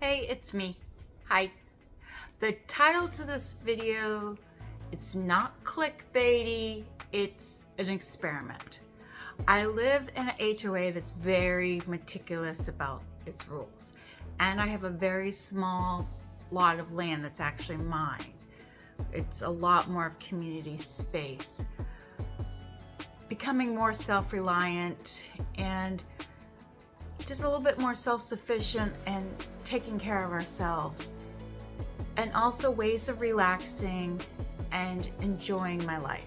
Hey, it's me. Hi. The title to this video, it's not clickbaity, it's an experiment. I live in an HOA that's very meticulous about its rules, and I have a very small lot of land that's actually mine. It's a lot more of community space. Becoming more self-reliant and just a little bit more self-sufficient and taking care of ourselves, and also ways of relaxing and enjoying my life.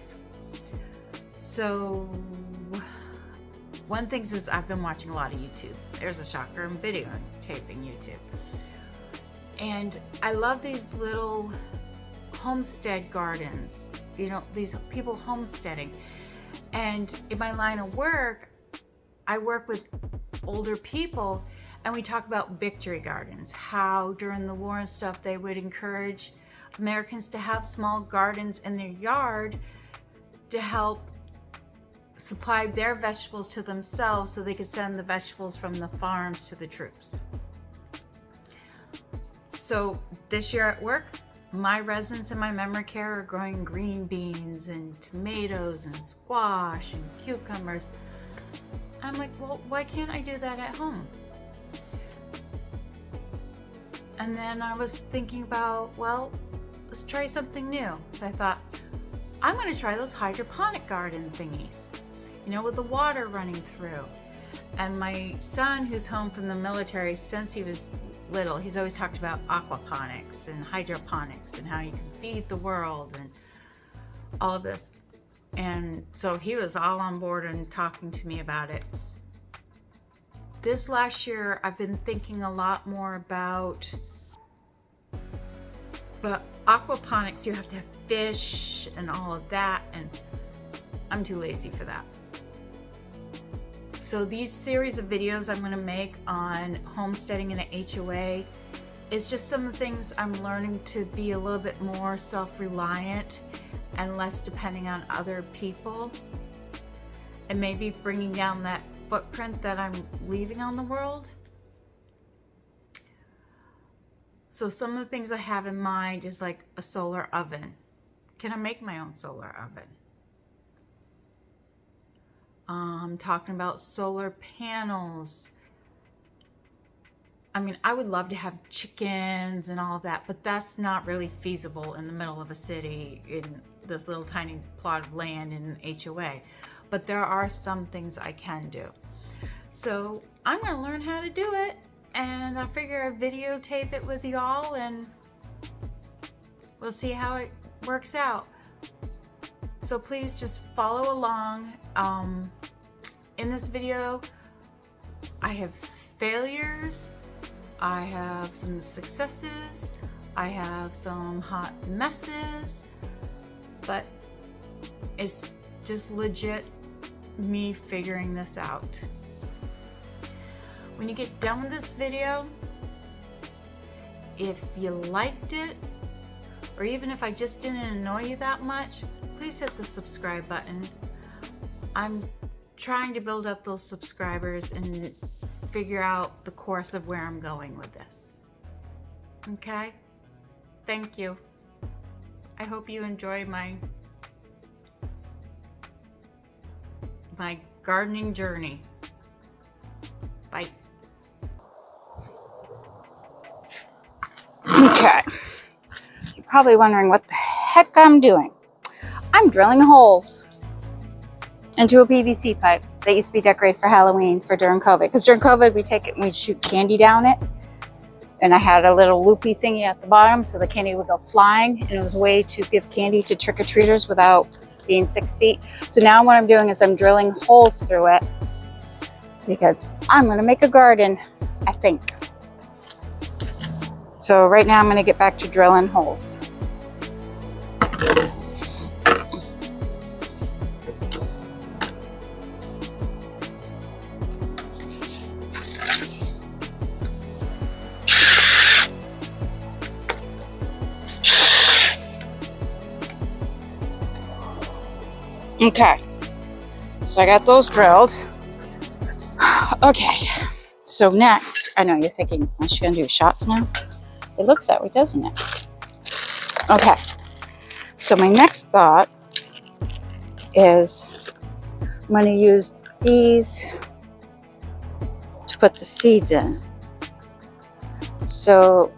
So one thing is I've been watching a lot of YouTube. There's a shocker, I'm videotaping YouTube. And I love these little homestead gardens, you know, these people homesteading. And in my line of work, I work with older people, and we talk about victory gardens, how during the war and stuff they would encourage Americans to have small gardens in their yard to help supply their vegetables to themselves so they could send the vegetables from the farms to the troops. So this year at work, my residents in my memory care are growing green beans and tomatoes and squash and cucumbers. I'm like, well, why can't I do that at home? And then I was thinking about, well, let's try something new. So I thought, I'm going to try those hydroponic garden thingies, you know, with the water running through. And my son, who's home from the military since he was little, he's always talked about aquaponics and hydroponics and how you can feed the world and all of this. And so he was all on board and talking to me about it. This last year, I've been thinking a lot more about, but aquaponics, you have to have fish and all of that, and I'm too lazy for that. So these series of videos I'm going to make on homesteading in a HOA is just some of the things I'm learning to be a little bit more self-reliant and less depending on other people, and maybe bringing down that footprint that I'm leaving on the world. So some of the things I have in mind is like a solar oven. Can I make my own solar oven? Talking about solar panels. I mean, I would love to have chickens and all of that, but that's not really feasible in the middle of a city in this little tiny plot of land in an HOA. But there are some things I can do. So I'm going to learn how to do it, and I figure I videotape it with y'all, and we'll see how it works out. So please just follow along. In this video, I have failures, I have some successes, I have some hot messes, but it's just legit me figuring this out. When you get done with this video, if you liked it, or even if I just didn't annoy you that much, please hit the subscribe button. I'm trying to build up those subscribers and figure out the course of where I'm going with this. Okay? Thank you. I hope you enjoy my gardening journey. Bye. Okay, you're probably wondering what the heck I'm doing. I'm drilling holes into a PVC pipe that used to be decorated for Halloween for during COVID. Because during COVID, we take it and we shoot candy down it. And I had a little loopy thingy at the bottom so the candy would go flying. And it was a way to give candy to trick-or-treaters without being 6 feet. So now what I'm doing is I'm drilling holes through it because I'm going to make a garden, I think. So right now I'm going to get back to drilling holes. Okay, so I got those drilled. Okay, So next, I know you're thinking, is she gonna do shots now? It looks that way, doesn't it? Okay. So my next thought is I'm gonna use these to put the seeds in. So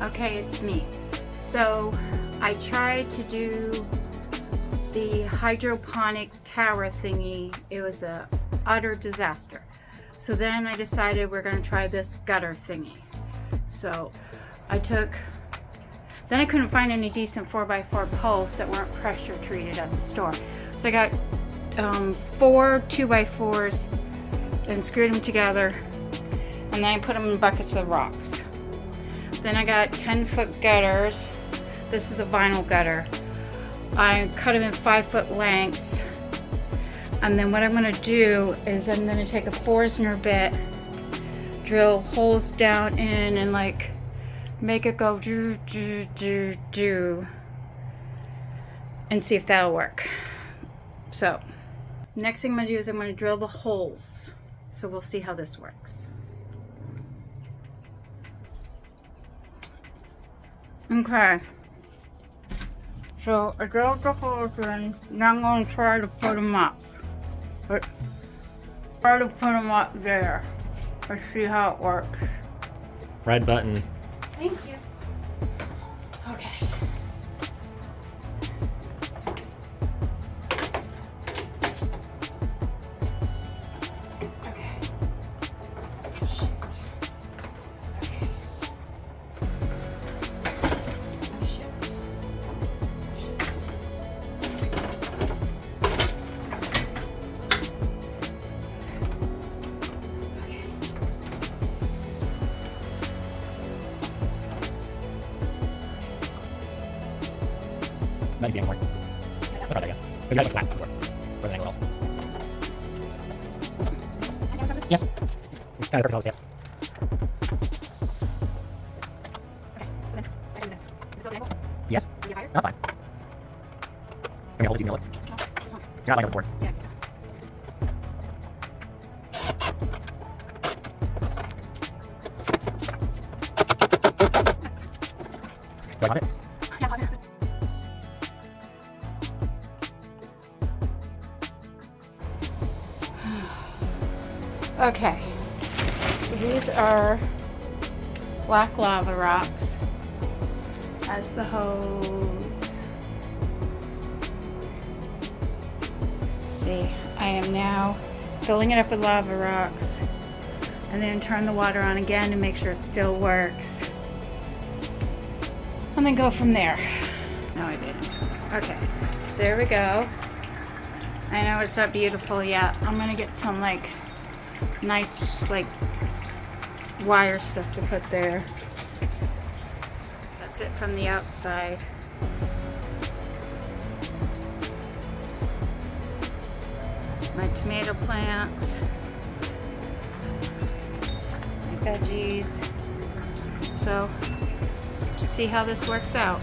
okay, it's me. So I tried to do the hydroponic tower thingy. It was a utter disaster. So then I decided we're going to try this gutter thingy. So I couldn't find any decent 4x4 posts that weren't pressure treated at the store. So I got 4 2x4s and screwed them together, and then I put them in buckets with rocks. Then I got 10-foot gutters. This is the vinyl gutter. I cut them in 5-foot lengths. And then what I'm gonna do is I'm gonna take a Forstner bit, drill holes down in and like make it go do, do, do, do, and see if that'll work. So next thing I'm gonna do is I'm gonna drill the holes. So we'll see how this works. Okay, so I drilled the holes in, now I'm going to try to put them up. Try to put them up there. Let's see how it works. Red button. Thank you. Okay. Okay. Shit. Okay. Oh, shit. Shit. Okay. That should be anymore. That's right, I guess. We got a flat before. For the angle well. Yes. It's kind of perfect, yes. Okay, so then I do this. Is it still angle? Yes. Can you get higher? Not fine. Okay, hold it, you can hold it. No, this one. You're not like on the board. Yeah, it's not. Do I pause it? Yeah, pause it. Okay, so these are black lava rocks as the hose. See, I am now filling it up with lava rocks and then turn the water on again to make sure it still works. And then go from there. No, I didn't. Okay, so there we go. I know it's not beautiful yet. I'm gonna get some like nice like wire stuff to put there. That's it from the outside. My tomato plants, my veggies. So see how this works out.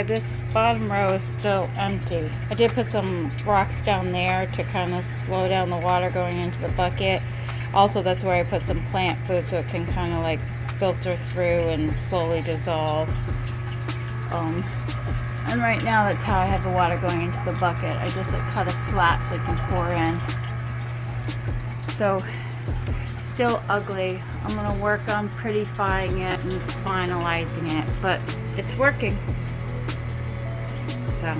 This bottom row is still empty. I did put some rocks down there to kind of slow down the water going into the bucket. Also, that's where I put some plant food so it can kind of like filter through and slowly dissolve. And right now that's how I have the water going into the bucket. I just like cut a slat so it can pour in. So Still ugly. I'm gonna work on prettifying it and finalizing it, but it's working. So